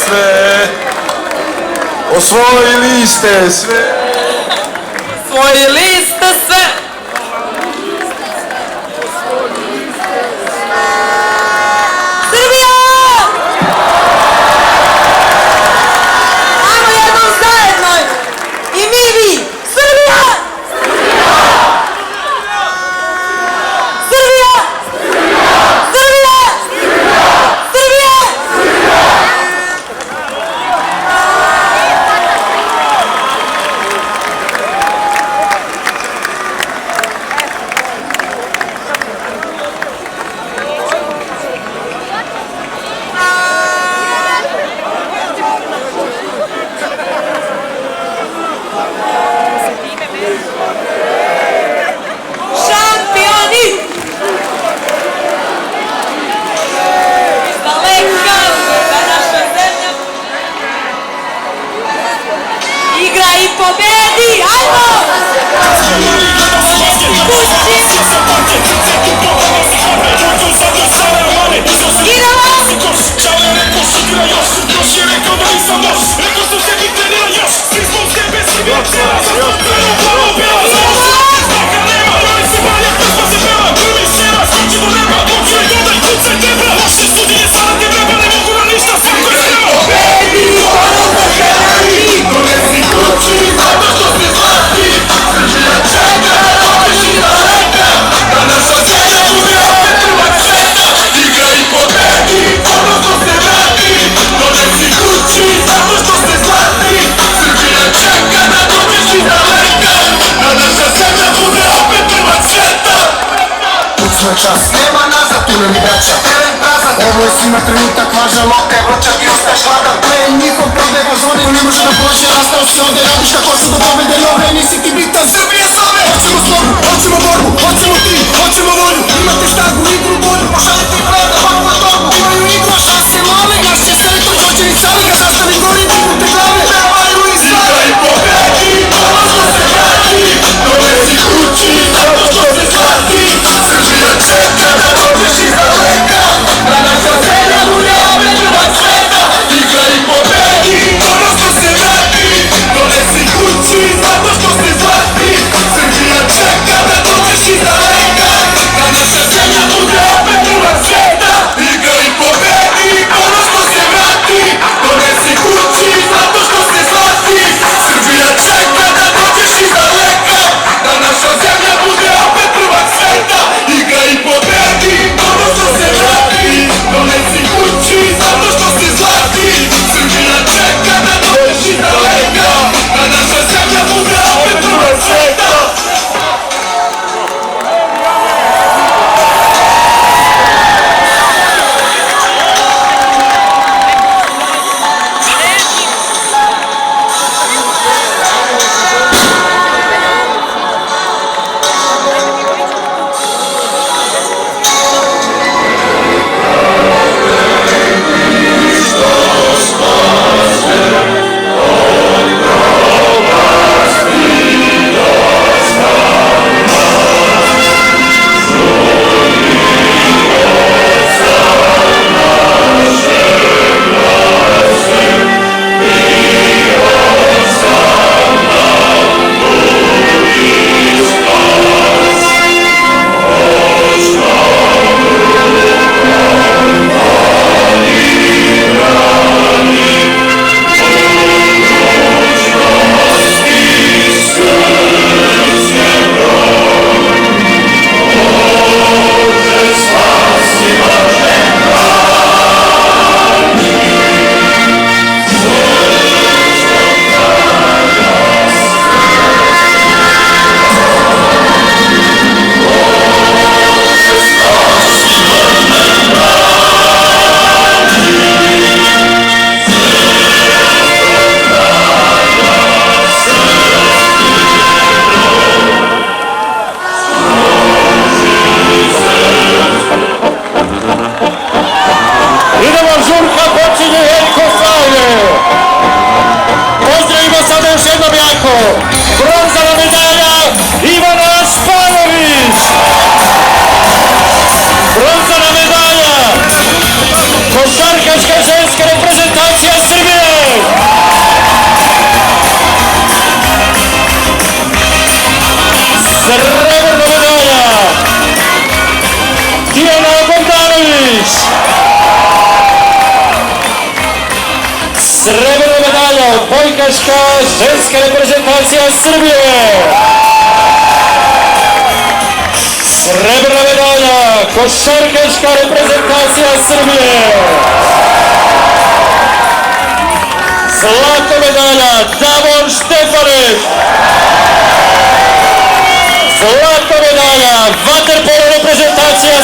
sve, osvojili ste sve. Osvojili ste sve. Srbija! Ajmo jednom zajedno. I mi. Srbija! Srbija! Srbija! Srbija! Šampioni! Iz daleka da naša zemlja igra i pobedi! Ajmo! Čas. Nema nazad, tu nam je braća. Ovo je svima trenutak važan, lopte, vrčak i ostaješ hladan. To je njihov probega zone, ko ne može da prođe, rastao se ovde, radiš kako su do pobede nove, nisi ti bitan, Srbije zove. Hoćemo slogu, hoćemo borbu, hoćemo tim, hoćemo volju. Imate snagu, igru, bolju, pošaljete i gleda ovakvu na torbu. Imaju igru, a šanse male, naš će selektor dođe i sali ga zastavi gori, dignute glave. Pevaju i igra i pobedi, ponosno se vrati, donesi kući, zato što se shvati. Srbija čeka da dođeš iz daleka, da naša zemlja bude opet prvak sveta. Igra i pobedi, ponosno se vrati, donesi kući, zato što se zlati. Srbija čeka da dođeš iz daleka, da Stefanović. Srebrna medalja, odbojkaška ženska reprezentacija Srbije. Srebrna medalja, košarkaška reprezentacija Srbije. Zlatna medalja, Davor Štefanić. Zlatna medalja, vaterpolo reprezentacija